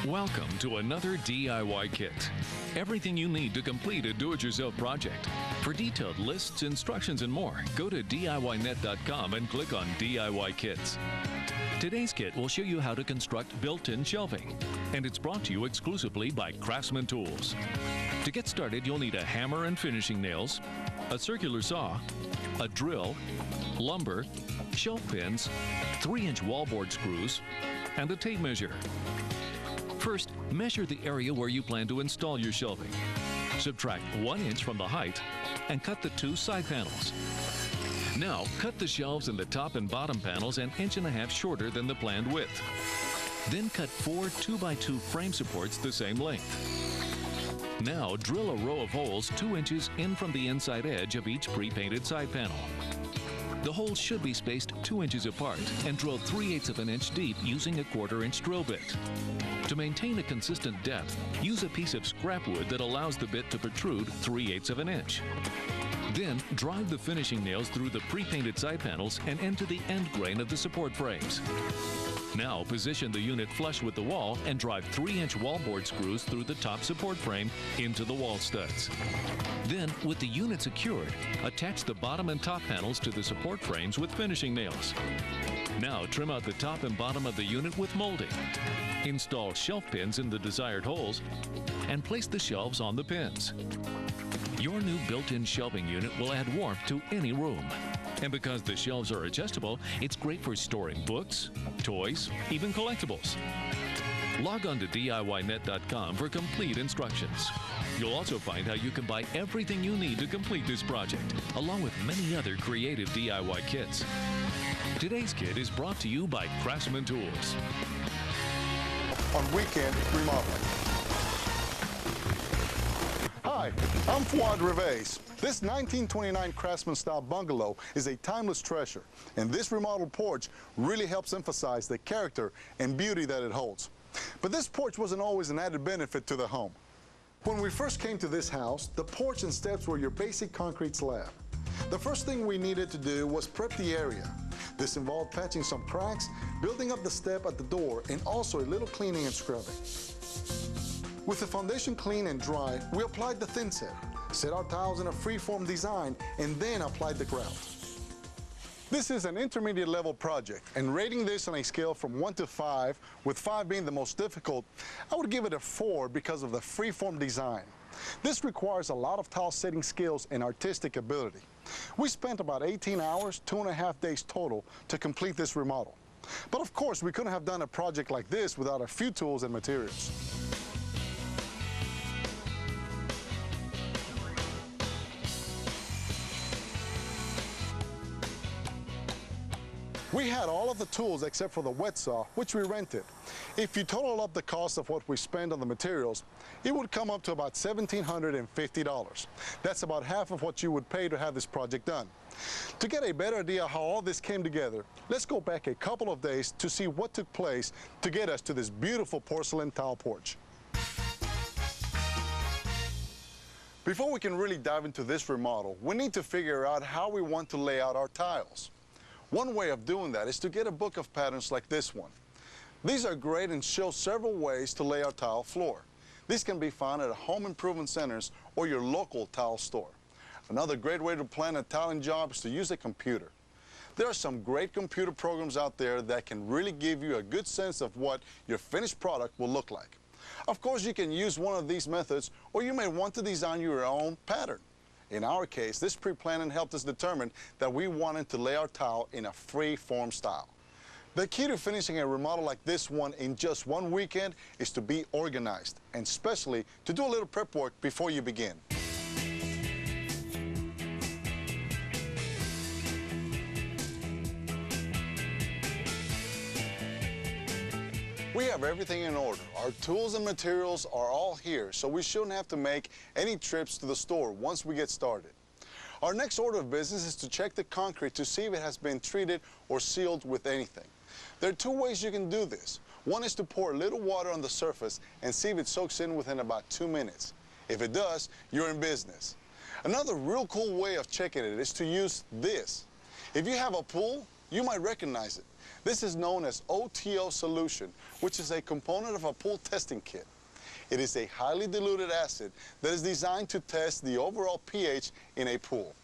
Welcome to another DIY kit. Everything you need to complete a do-it-yourself project. For detailed lists, instructions, and more, go to DIYnet.com and click on DIY Kits. Today's kit will show you how to construct built-in shelving, and it's brought to you exclusively by Craftsman Tools. To get started, you'll need a hammer and finishing nails, a circular saw, a drill, lumber, shelf pins, 3-inch wallboard screws, and a tape measure. First, measure the area where you plan to install your shelving. Subtract 1 inch from the height and cut the 2 side panels. Now, cut the shelves in the top and bottom panels an 1.5 inches shorter than the planned width. Then cut 4 2x2 frame supports the same length. Now, drill a row of holes 2 inches in from the inside edge of each pre-painted side panel. The holes should be spaced 2 inches apart and drilled 3/8 inch deep using a 1/4 inch drill bit. To maintain a consistent depth, use a piece of scrap wood that allows the bit to protrude 3/8 inch. Then, drive the finishing nails through the pre-painted side panels and into the end grain of the support frames. Now, position the unit flush with the wall and drive 3-inch wallboard screws through the top support frame into the wall studs. Then, with the unit secured, attach the bottom and top panels to the support frames with finishing nails. Now, trim out the top and bottom of the unit with molding. Install shelf pins in the desired holes and place the shelves on the pins. Your new built-in shelving unit will add warmth to any room. And because the shelves are adjustable, it's great for storing books, toys, even collectibles. Log on to DIYnet.com for complete instructions. You'll also find how you can buy everything you need to complete this project, along with many other creative DIY kits. Today's kit is brought to you by Craftsman Tools. On weekend remodeling. Hi, I'm Fuad Reves. This 1929 Craftsman-style bungalow is a timeless treasure, and this remodeled porch really helps emphasize the character and beauty that it holds. But this porch wasn't always an added benefit to the home. When we first came to this house, the porch and steps were your basic concrete slab. The first thing we needed to do was prep the area. This involved patching some cracks, building up the step at the door, and also a little cleaning and scrubbing. With the foundation clean and dry, we applied the thin set our tiles in a free-form design, and then applied the grout. This is an intermediate level project, and rating this on a scale from 1 to 5, with 5 being the most difficult, I would give it a 4 because of the free-form design. This requires a lot of tile setting skills and artistic ability. We spent about 18 hours, 2.5 days total, to complete this remodel. But of course, we couldn't have done a project like this without a few tools and materials. We had all of the tools except for the wet saw, which we rented. If you total up the cost of what we spent on the materials, it would come up to about $1,750. That's about half of what you would pay to have this project done. To get a better idea how all this came together, let's go back a couple of days to see what took place to get us to this beautiful porcelain tile porch. Before we can really dive into this remodel, we need to figure out how we want to lay out our tiles. One way of doing that is to get a book of patterns like this one. These are great and show several ways to lay our tile floor. These can be found at home improvement centers or your local tile store. Another great way to plan a tiling job is to use a computer. There are some great computer programs out there that can really give you a good sense of what your finished product will look like. Of course, you can use one of these methods, or you may want to design your own pattern. In our case, this pre-planning helped us determine that we wanted to lay our tile in a free-form style. The key to finishing a remodel like this one in just one weekend is to be organized, and especially to do a little prep work before you begin. We have everything in order. Our tools and materials are all here, so we shouldn't have to make any trips to the store once we get started. Our next order of business is to check the concrete to see if it has been treated or sealed with anything. There are 2 ways you can do this. One is to pour a little water on the surface and see if it soaks in within about 2 minutes. If it does, you're in business. Another real cool way of checking it is to use this. If you have a pool, you might recognize it. This is known as OTO solution, which is a component of a pool testing kit. It is a highly diluted acid that is designed to test the overall pH in a pool.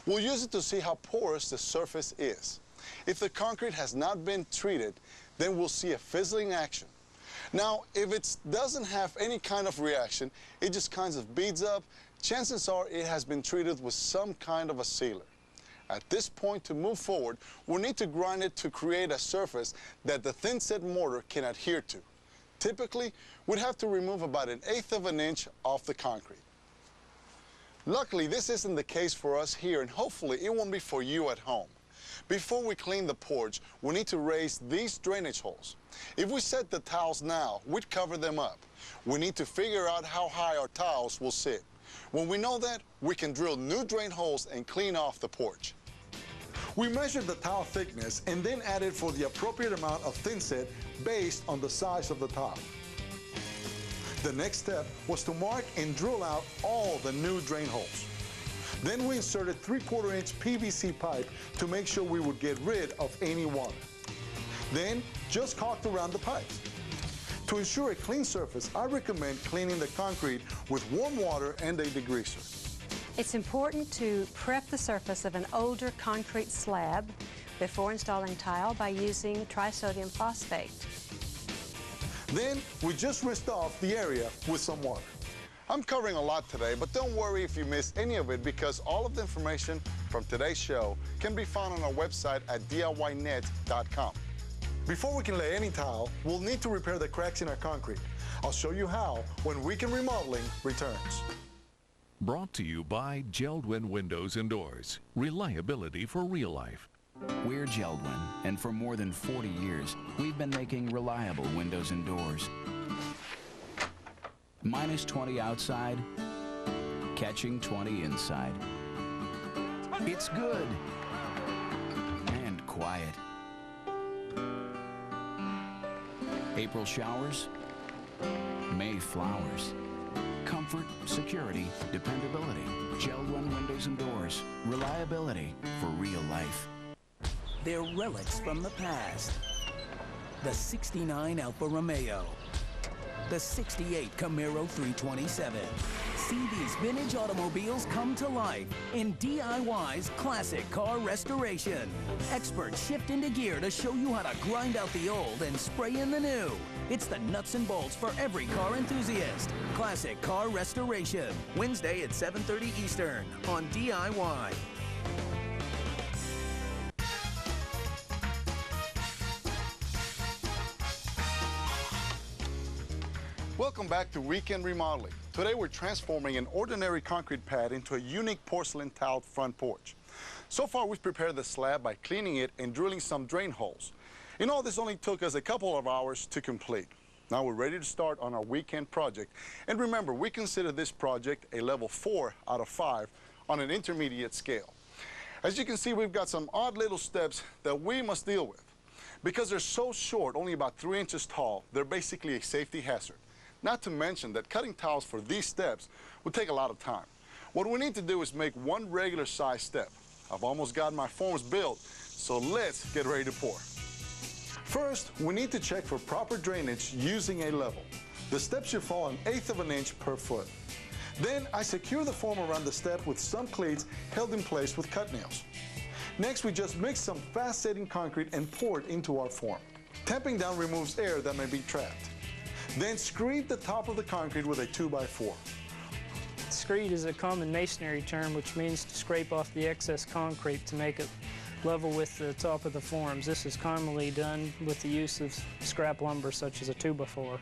We'll use it to see how porous the surface is. If the concrete has not been treated, then we'll see a fizzling action. Now, if it doesn't have any kind of reaction, it just kind of beads up, chances are it has been treated with some kind of a sealer. At this point, to move forward, we'll need to grind it to create a surface that the thin-set mortar can adhere to. Typically, we'd have to remove about 1/8 of an inch off the concrete. Luckily, this isn't the case for us here, and hopefully it won't be for you at home. Before we clean the porch, we need to raise these drainage holes. If we set the tiles now, we'd cover them up. We need to figure out how high our tiles will sit. When we know that, we can drill new drain holes and clean off the porch. We measured the tile thickness and then added for the appropriate amount of thinset based on the size of the tile. The next step was to mark and drill out all the new drain holes. Then we inserted 3/4 inch PVC pipe to make sure we would get rid of any water. Then just caulked around the pipes. To ensure a clean surface, I recommend cleaning the concrete with warm water and a degreaser. It's important to prep the surface of an older concrete slab before installing tile by using trisodium phosphate. Then we just rinsed off the area with some water. I'm covering a lot today, but don't worry if you miss any of it because all of the information from today's show can be found on our website at DIYnet.com. Before we can lay any tile, we'll need to repair the cracks in our concrete. I'll show you how when Weekend Remodeling returns. Brought to you by Geldwin Windows and Doors. Reliability for real life. We're Geldwin, and for more than 40 years, we've been making reliable windows and doors. -20 outside, catching 20 inside. It's good and quiet. April showers, May flowers. Comfort, security, dependability. Geldwin Windows and Doors. Reliability for real life. They're relics from the past. The '69 Alfa Romeo. The '68 Camaro 327. See these vintage automobiles come to life in DIY's Classic Car Restoration. Experts shift into gear to show you how to grind out the old and spray in the new. It's the nuts and bolts for every car enthusiast. Classic Car Restoration, Wednesday at 7:30 Eastern on DIY. Welcome back to Weekend Remodeling. Today we're transforming an ordinary concrete pad into a unique porcelain tiled front porch. So far we've prepared the slab by cleaning it and drilling some drain holes. In all, this only took us a couple of hours to complete. Now we're ready to start on our weekend project. And remember, we consider this project a level 4 out of 5 on an intermediate scale. As you can see, we've got some odd little steps that we must deal with. Because they're so short, only about 3 inches tall, they're basically a safety hazard. Not to mention that cutting tiles for these steps would take a lot of time. What we need to do is make one regular size step. I've almost got my forms built, so let's get ready to pour. First, we need to check for proper drainage using a level. The step should fall 1/8 of an inch per foot. Then I secure the form around the step with some cleats held in place with cut nails. Next, we just mix some fast-setting concrete and pour it into our form. Tamping down removes air that may be trapped. Then screed the top of the concrete with a 2x4. Screed is a common masonry term which means to scrape off the excess concrete to make it level with the top of the forms. This is commonly done with the use of scrap lumber such as a 2x4.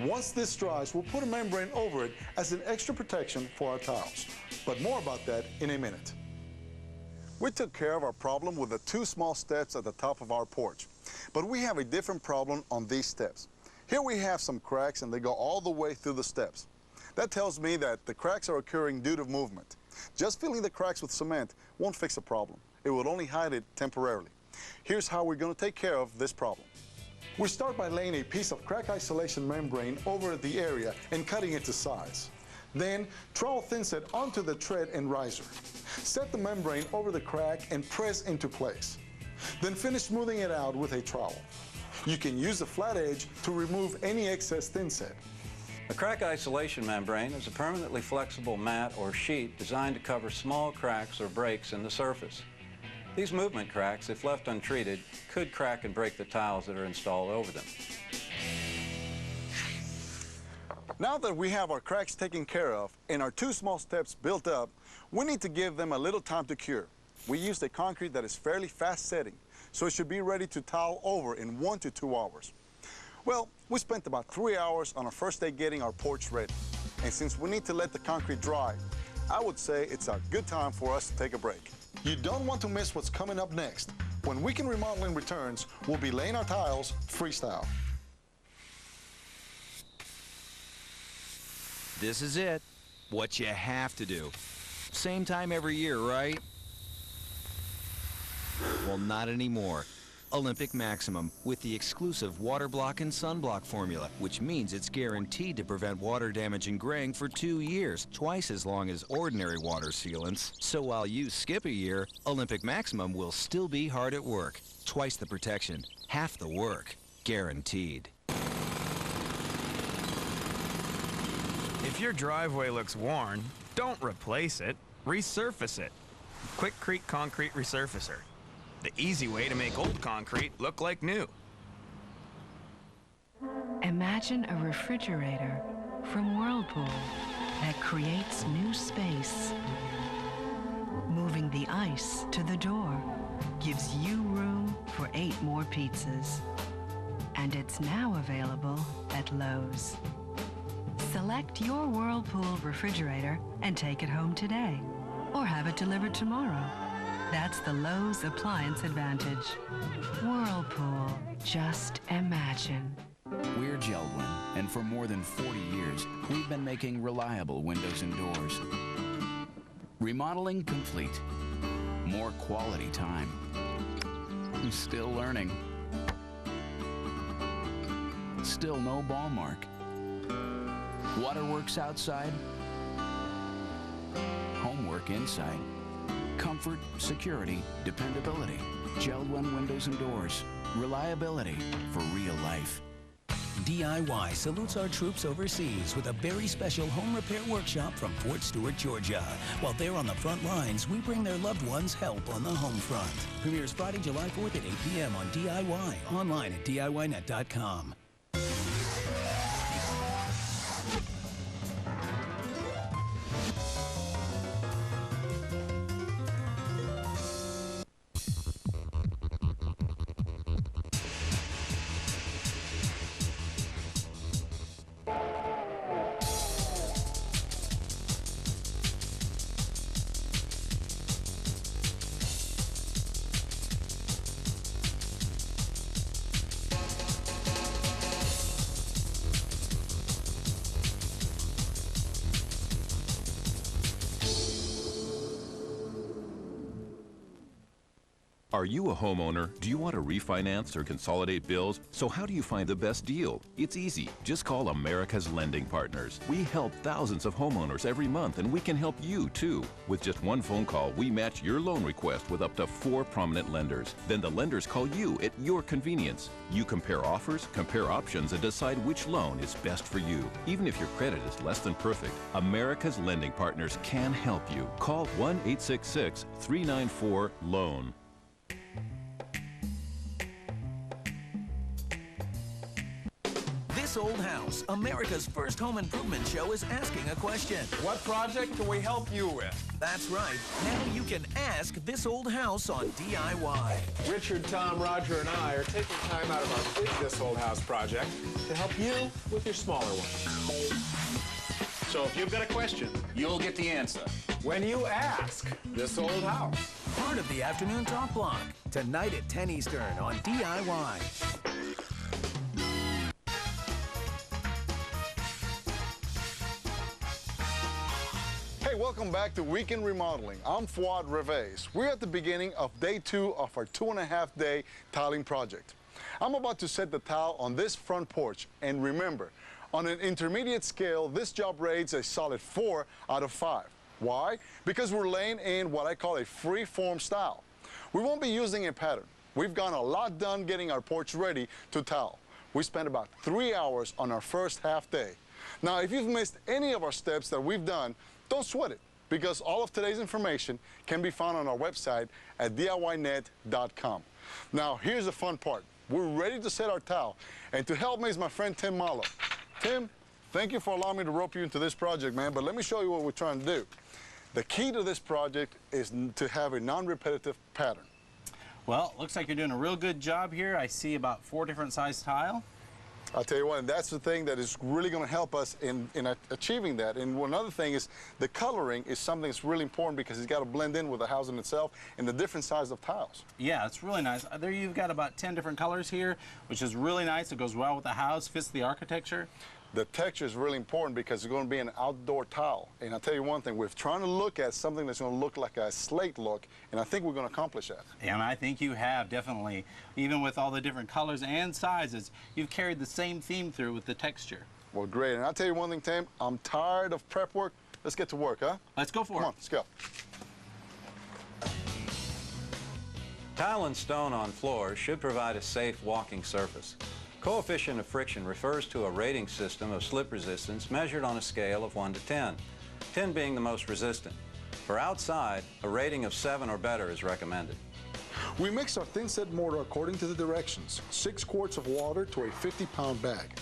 Once this dries, we'll put a membrane over it as an extra protection for our tiles. But more about that in a minute. We took care of our problem with the 2 small steps at the top of our porch. But we have a different problem on these steps. Here we have some cracks and they go all the way through the steps. That tells me that the cracks are occurring due to movement. Just filling the cracks with cement won't fix the problem. It will only hide it temporarily. Here's how we're going to take care of this problem. We start by laying a piece of crack isolation membrane over the area and cutting it to size. Then trowel thinset onto the tread and riser. Set the membrane over the crack and press into place. Then finish smoothing it out with a trowel. You can use the flat edge to remove any excess thinset. A crack isolation membrane is a permanently flexible mat or sheet designed to cover small cracks or breaks in the surface. These movement cracks, if left untreated, could crack and break the tiles that are installed over them. Now that we have our cracks taken care of and our 2 small steps built up, we need to give them a little time to cure. We used a concrete that is fairly fast setting, so it should be ready to tile over in 1 to 2 hours. Well, we spent about 3 hours on our first day getting our porch ready. And since we need to let the concrete dry, I would say it's a good time for us to take a break. You don't want to miss what's coming up next. When Weekend Remodeling returns, we'll be laying our tiles freestyle. This is it. What you have to do. Same time every year, right? Well, not anymore. Olympic Maximum with the exclusive water block and sunblock formula, which means it's guaranteed to prevent water damage and graying for 2 years, twice as long as ordinary water sealants. So while you skip a year, Olympic Maximum will still be hard at work. Twice the protection, half the work, guaranteed. If your driveway looks worn, don't replace it, resurface it. Quikrete Concrete Resurfacer. The easy way to make old concrete look like new. Imagine a refrigerator from Whirlpool that creates new space. Moving the ice to the door gives you room for 8 more pizzas. And it's now available at Lowe's. Select your Whirlpool refrigerator and take it home today, or have it delivered tomorrow. That's the Lowe's Appliance Advantage. Whirlpool, just imagine. We're JELD-WEN, and for more than 40 years, we've been making reliable windows and doors. Remodeling complete. More quality time. Still learning. Still no ball mark. Waterworks outside. Homework inside. Comfort, security, dependability. JELD-WEN windows and doors. Reliability for real life. DIY salutes our troops overseas with a very special home repair workshop from Fort Stewart, Georgia. While they're on the front lines, we bring their loved ones help on the home front. Premieres Friday, July 4th at 8 p.m. on DIY. Online at DIYnet.com. Are you a homeowner? Do you want to refinance or consolidate bills? So how do you find the best deal? It's easy. Just call America's Lending Partners. We help thousands of homeowners every month, and we can help you too. With just one phone call, we match your loan request with up to 4 prominent lenders. Then the lenders call you at your convenience. You compare offers, compare options, and decide which loan is best for you. Even if your credit is less than perfect, America's Lending Partners can help you. Call 1-866-394-LOAN. This Old House, America's first home improvement show, is asking a question. What project can we help you with? That's right. Now you can ask This Old House on DIY. Richard, Tom, Roger, and I are taking time out of our big This Old House project to help you with your smaller one. So if you've got a question, you'll get the answer when you ask This Old House. Part of the afternoon talk block, tonight at 10 Eastern on DIY. Hey, welcome back to Weekend Remodeling. I'm Fuad Reves. We're at the beginning of day 2 of our 2.5-day tiling project. I'm about to set the tile on this front porch, and remember, on an intermediate scale, this job rates a solid 4 out of 5. Why? Because we're laying in what I call a free-form style. We won't be using a pattern. we've gotten a lot done getting our porch ready to tile. We spent about 3 hours on our first half day. Now, if you've missed any of our steps that we've done, don't sweat it, because all of today's information can be found on our website at DIYnet.com. Now, here's the fun part. We're ready to set our tile, and to help me is my friend Tim Malo. Tim, thank you for allowing me to rope you into this project, man, but let me show you what we're trying to do. The key to this project is to have a non-repetitive pattern. Well, looks like you're doing a real good job here. I see about 4 different size tile. I'll tell you what, and that's the thing that is really going to help us in achieving that. And one other thing is the coloring is something that's really important because it's got to blend in with the housing itself and the different size of tiles. Yeah, it's really nice. There you've got about 10 different colors here, which is really nice. It goes well with the house, fits the architecture. The texture is really important because it's going to be an outdoor tile. And I'll tell you one thing, we're trying to look at something that's going to look like a slate look, and I think we're going to accomplish that. And I think you have, definitely. Even with all the different colors and sizes, you've carried the same theme through with the texture. Well, great. And I'll tell you one thing, Tim, I'm tired of prep work. Let's get to work, huh? Let's go for it. Come on, let's go. Tile and stone on floors should provide a safe walking surface. Coefficient of friction refers to a rating system of slip resistance measured on a scale of 1 to 10, 10 being the most resistant. For outside, a rating of 7 or better is recommended. We mix our thin set mortar according to the directions, 6 quarts of water to a 50-pound bag.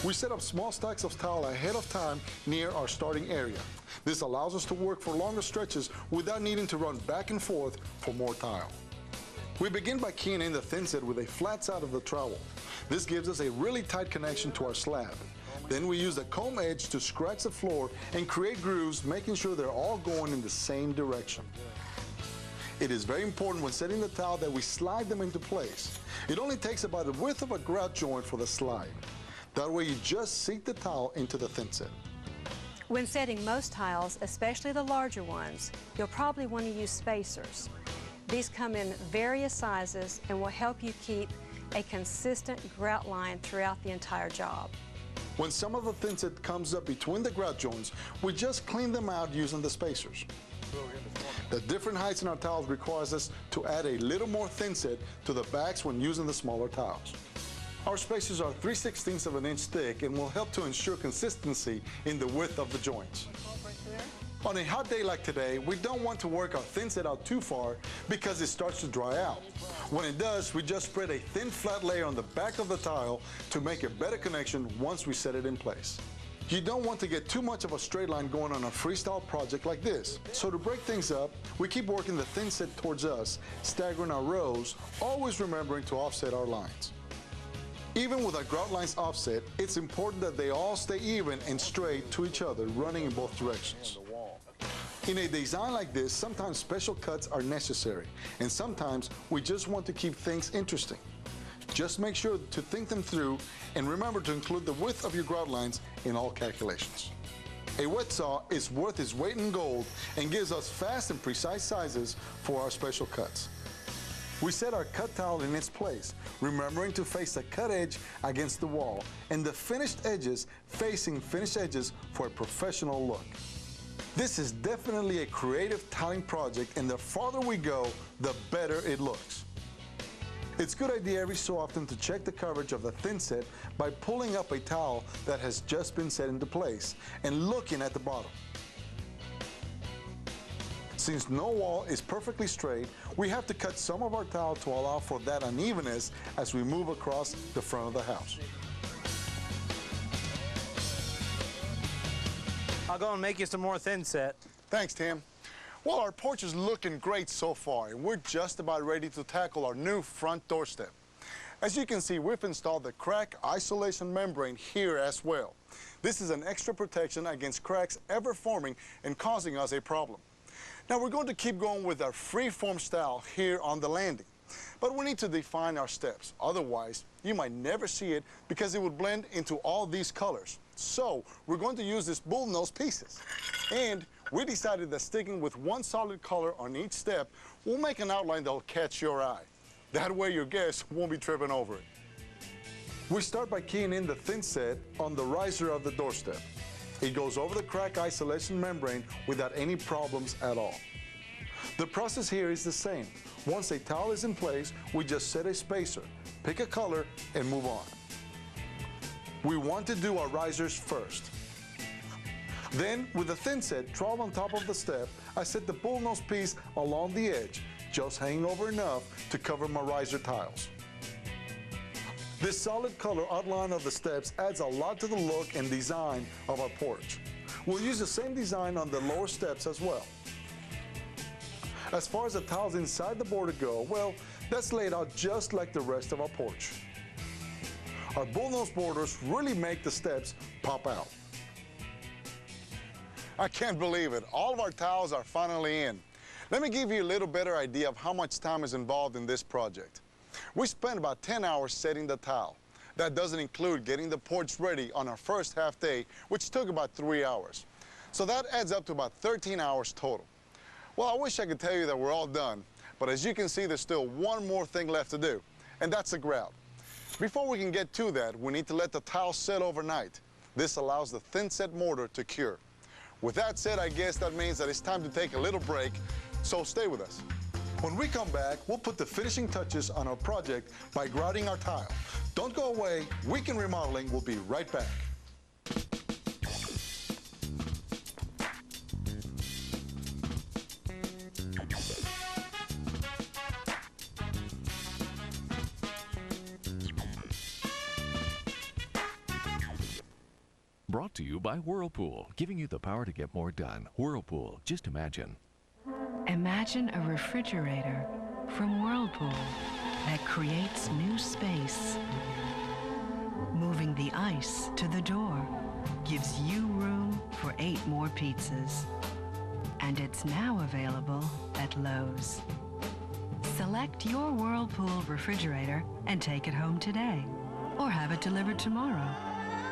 We set up small stacks of tile ahead of time near our starting area. This allows us to work for longer stretches without needing to run back and forth for more tile. We begin by keying in the thin set with a flat side of the trowel. This gives us a really tight connection to our slab. Then we use the comb edge to scratch the floor and create grooves, making sure they're all going in the same direction. It is very important when setting the tile that we slide them into place. It only takes about the width of a grout joint for the slide. That way you just sink the tile into the thin set. When setting most tiles, especially the larger ones, you'll probably want to use spacers. These come in various sizes and will help you keep a consistent grout line throughout the entire job. When some of the thin set comes up between the grout joints, we just clean them out using the spacers. The different heights in our tiles requires us to add a little more thin set to the backs when using the smaller tiles. Our spacers are 3/16 of an inch thick and will help to ensure consistency in the width of the joints. On a hot day like today, we don't want to work our thin set out too far because it starts to dry out. When it does, we just spread a thin flat layer on the back of the tile to make a better connection once we set it in place. You don't want to get too much of a straight line going on a freestyle project like this. So to break things up, we keep working the thin set towards us, staggering our rows, always remembering to offset our lines. Even with our grout lines offset, it's important that they all stay even and straight to each other, running in both directions. In a design like this, sometimes special cuts are necessary, and sometimes we just want to keep things interesting. Just make sure to think them through and remember to include the width of your grout lines in all calculations. A wet saw is worth its weight in gold and gives us fast and precise sizes for our special cuts. We set our cut tile in its place, remembering to face the cut edge against the wall and the finished edges facing finished edges for a professional look. This is definitely a creative tiling project, and the farther we go, the better it looks. It's a good idea every so often to check the coverage of the thin set by pulling up a tile that has just been set into place and looking at the bottom. Since no wall is perfectly straight, we have to cut some of our tile to allow for that unevenness as we move across the front of the house. I'll go and make you some more thin set. Thanks, Tim. Well, our porch is looking great so far, and we're just about ready to tackle our new front doorstep. As you can see, we've installed the crack isolation membrane here as well. This is an extra protection against cracks ever forming and causing us a problem. Now we're going to keep going with our free-form style here on the landing, but we need to define our steps. Otherwise, you might never see it because it would blend into all these colors. So we're going to use these bullnose pieces. And we decided that sticking with one solid color on each step will make an outline that'll catch your eye. That way your guests won't be tripping over it. We start by keying in the thin set on the riser of the doorstep. It goes over the crack isolation membrane without any problems at all. The process here is the same. Once a towel is in place, we just set a spacer, pick a color, and move on. We want to do our risers first. Then, with the thin set trowel on top of the step, I set the bullnose piece along the edge, just hanging over enough to cover my riser tiles. This solid color outline of the steps adds a lot to the look and design of our porch. We'll use the same design on the lower steps as well. As far as the tiles inside the border go, well, that's laid out just like the rest of our porch. Our bullnose borders really make the steps pop out. I can't believe it. All of our tiles are finally in. Let me give you a little better idea of how much time is involved in this project. We spent about 10 hours setting the tile. That doesn't include getting the porch ready on our first half day, which took about 3 hours. So that adds up to about 13 hours total. Well, I wish I could tell you that we're all done, but as you can see, there's still one more thing left to do, and that's the grout. Before we can get to that, we need to let the tile set overnight. This allows the thin set mortar to cure. With that said, I guess that means that it's time to take a little break, so stay with us. When we come back, we'll put the finishing touches on our project by grouting our tile. Don't go away. Weekend Remodeling will be right back. Brought to you by Whirlpool, giving you the power to get more done. Whirlpool, just imagine. Imagine a refrigerator from Whirlpool that creates new space. Moving the ice to the door gives you room for 8 more pizzas. And it's now available at Lowe's. Select your Whirlpool refrigerator and take it home today, or have it delivered tomorrow.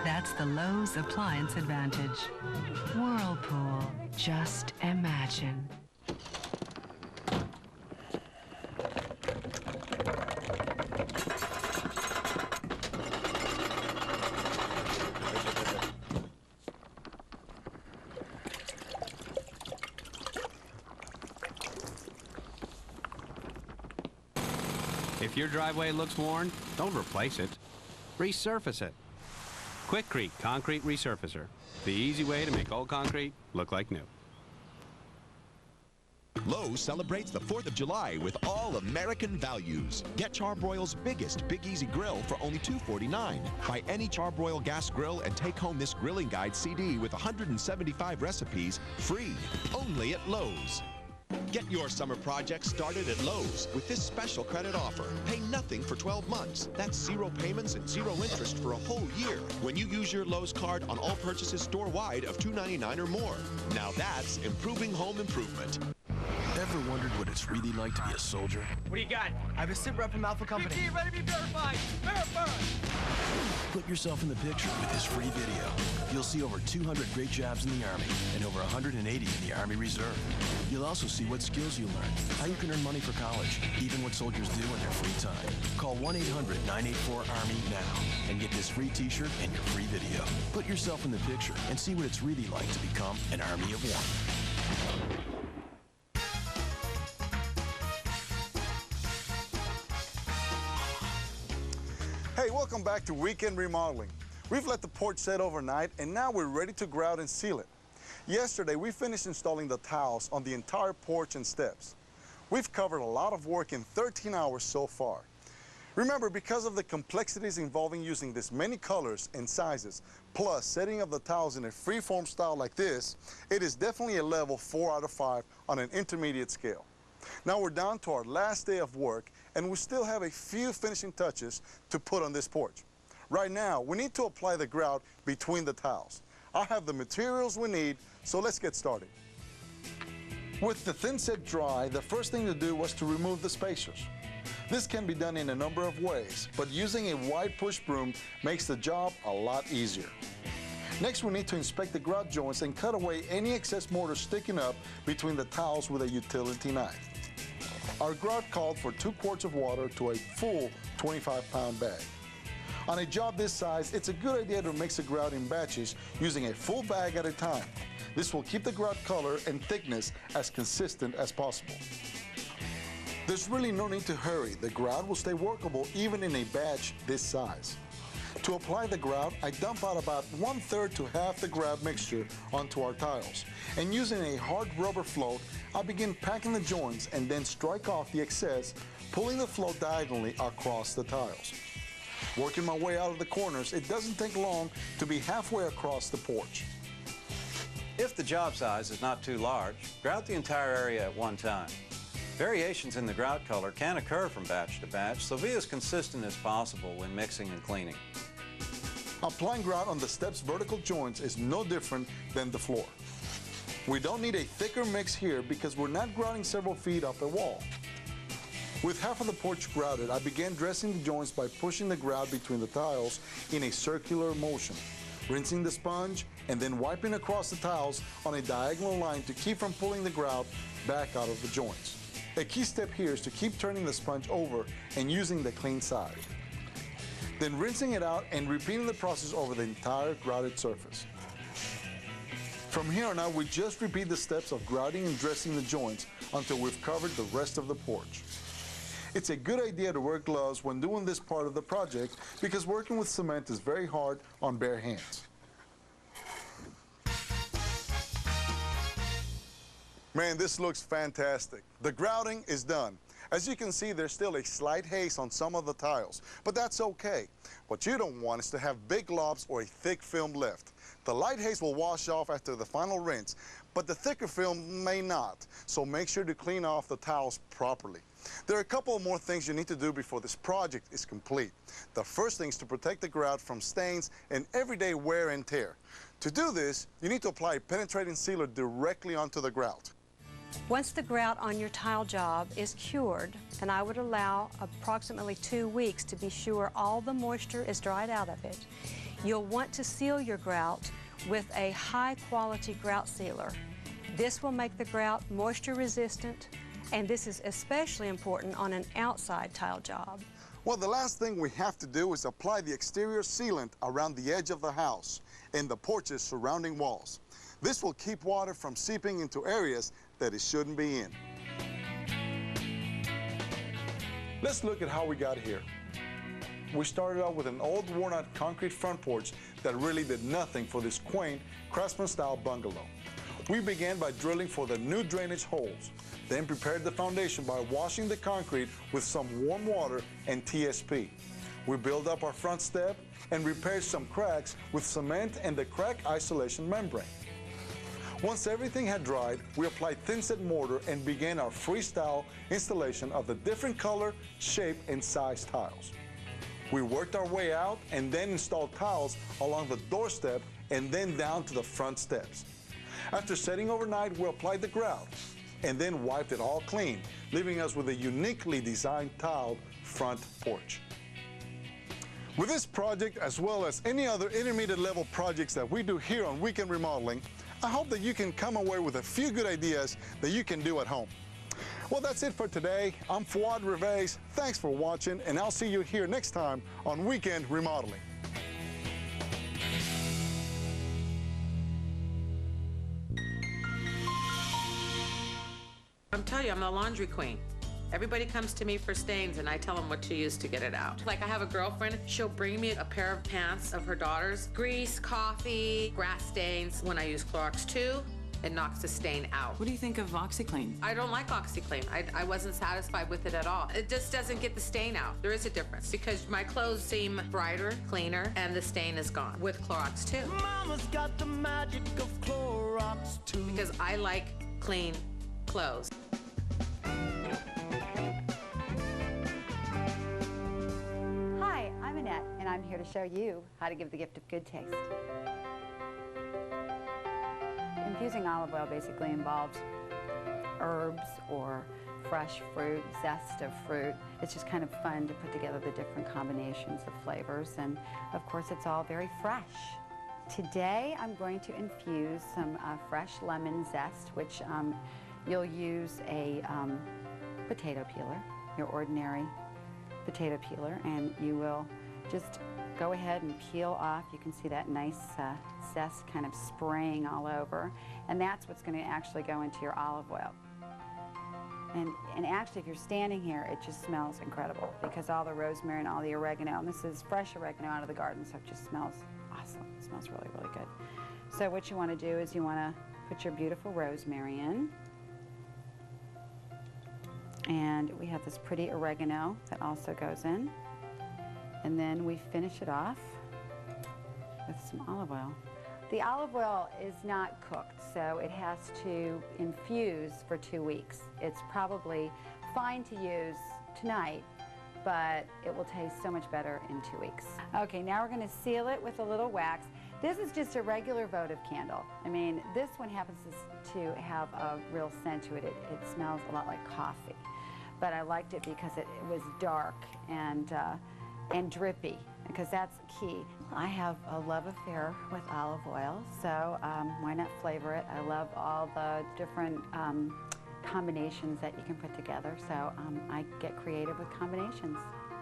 That's the Lowe's Appliance Advantage. Whirlpool, just imagine. If your driveway looks worn, don't replace it. Resurface it. Quikrete Concrete Resurfacer. The easy way to make old concrete look like new. Lowe's celebrates the 4th of July with all American values. Get Char-Broil's biggest Big Easy Grill for only $2.49. Buy any Char-Broil gas grill and take home this grilling guide CD with 175 recipes free, only at Lowe's. Get your summer project started at Lowe's with this special credit offer. Pay nothing for 12 months. That's 0 payments and 0 interest for a whole year when you use your Lowe's card on all purchases store-wide of $2.99 or more. Now that's improving home improvement. Ever wondered what it's really like to be a soldier? What do you got? I have a sit rep from Alpha Company. BT, ready to be verified. Verified! Put yourself in the picture with this free video. You'll see over 200 great jobs in the Army and over 180 in the Army Reserve. You'll also see what skills you learned, how you can earn money for college, even what soldiers do in their free time. Call 1-800-984-ARMY now and get this free t-shirt and your free video. Put yourself in the picture and see what it's really like to become an Army of One. Hey, welcome back to Weekend Remodeling. We've let the porch set overnight and now we're ready to grout and seal it. Yesterday, we finished installing the tiles on the entire porch and steps. We've covered a lot of work in 13 hours so far. Remember, because of the complexities involving using this many colors and sizes, plus setting up the tiles in a free-form style like this, it is definitely a level 4 out of 5 on an intermediate scale. Now we're down to our last day of work and we still have a few finishing touches to put on this porch. Right now, we need to apply the grout between the tiles. I have the materials we need, so let's get started. With the thin set dry, the first thing to do was to remove the spacers. This can be done in a number of ways, but using a wide push broom makes the job a lot easier. Next, we need to inspect the grout joints and cut away any excess mortar sticking up between the tiles with a utility knife. Our grout called for 2 quarts of water to a full 25-pound bag. On a job this size, it's a good idea to mix the grout in batches using a full bag at a time. This will keep the grout color and thickness as consistent as possible. There's really no need to hurry. The grout will stay workable even in a batch this size. To apply the grout, I dump out about 1/3 to half the grout mixture onto our tiles. And using a hard rubber float, I begin packing the joints and then strike off the excess, pulling the float diagonally across the tiles. Working my way out of the corners, it doesn't take long to be halfway across the porch. If the job size is not too large, grout the entire area at one time. Variations in the grout color can occur from batch to batch, so be as consistent as possible when mixing and cleaning. Applying grout on the steps' vertical joints is no different than the floor. We don't need a thicker mix here because we're not grouting several feet up a wall. With half of the porch grouted, I began dressing the joints by pushing the grout between the tiles in a circular motion, rinsing the sponge, and then wiping across the tiles on a diagonal line to keep from pulling the grout back out of the joints. A key step here is to keep turning the sponge over and using the clean side. Then rinsing it out and repeating the process over the entire grouted surface. From here on out, we just repeat the steps of grouting and dressing the joints until we've covered the rest of the porch. It's a good idea to wear gloves when doing this part of the project because working with cement is very hard on bare hands. Man, this looks fantastic. The grouting is done. As you can see, there's still a slight haze on some of the tiles, but that's okay. What you don't want is to have big globs or a thick film left. The light haze will wash off after the final rinse, but the thicker film may not, so make sure to clean off the tiles properly. There are a couple more things you need to do before this project is complete. The first thing is to protect the grout from stains and everyday wear and tear. To do this, you need to apply a penetrating sealer directly onto the grout. Once the grout on your tile job is cured, and I would allow approximately 2 weeks to be sure all the moisture is dried out of it, you'll want to seal your grout with a high-quality grout sealer. This will make the grout moisture resistant, and this is especially important on an outside tile job. Well, the last thing we have to do is apply the exterior sealant around the edge of the house and the porch's surrounding walls. This will keep water from seeping into areas that it shouldn't be in. Let's look at how we got here. We started out with an old worn-out concrete front porch that really did nothing for this quaint craftsman-style bungalow. We began by drilling for the new drainage holes, then prepared the foundation by washing the concrete with some warm water and TSP. We built up our front step and repaired some cracks with cement and the crack isolation membrane. Once everything had dried, we applied thin-set mortar and began our freestyle installation of the different color, shape, and size tiles. We worked our way out and then installed tiles along the doorstep and then down to the front steps. After setting overnight, we applied the grout and then wiped it all clean, leaving us with a uniquely designed tiled front porch. With this project, as well as any other intermediate level projects that we do here on Weekend Remodeling, I hope that you can come away with a few good ideas that you can do at home. Well, that's it for today. I'm Fuad Reves. Thanks for watching, and I'll see you here next time on Weekend Remodeling. I'm telling you, I'm the laundry queen. Everybody comes to me for stains and I tell them what to use to get it out. Like I have a girlfriend, she'll bring me a pair of pants of her daughter's. Grease, coffee, grass stains. When I use Clorox 2, it knocks the stain out. What do you think of OxiClean? I don't like OxiClean. I wasn't satisfied with it at all. It just doesn't get the stain out. There is a difference because my clothes seem brighter, cleaner, and the stain is gone with Clorox 2. Mama's got the magic of Clorox 2. Because I like clean clothes. Hi, I'm Annette, and I'm here to show you how to give the gift of good taste. Infusing olive oil basically involves herbs or fresh fruit, zest of fruit. It's just kind of fun to put together the different combinations of flavors, and of course it's all very fresh. Today I'm going to infuse some fresh lemon zest, which you'll use a potato peeler, your ordinary potato peeler, and you will just go ahead and peel off. You can see that nice zest kind of spraying all over. And that's what's going to actually go into your olive oil. And actually, if you're standing here, it just smells incredible because all the rosemary and all the oregano, and this is fresh oregano out of the garden, so it just smells awesome. It smells really, really good. So what you want to do is you want to put your beautiful rosemary in. And we have this pretty oregano that also goes in. And then we finish it off with some olive oil. The olive oil is not cooked, so it has to infuse for 2 weeks. It's probably fine to use tonight, but it will taste so much better in 2 weeks. Okay, now we're going to seal it with a little wax. This is just a regular votive candle. I mean, this one happens to have a real scent to it. It smells a lot like coffee, but I liked it because it was dark and drippy, because that's key. I have a love affair with olive oil, so why not flavor it? I love all the different combinations that you can put together, so I get creative with combinations.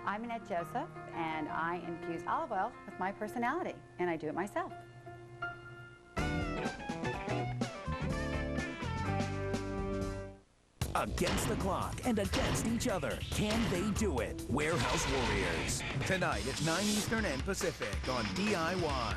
I'm Annette Joseph, and I infuse olive oil with my personality, and I do it myself. Against the clock and against each other. Can they do it? Warehouse Warriors. Tonight at 9 Eastern and Pacific on DIY.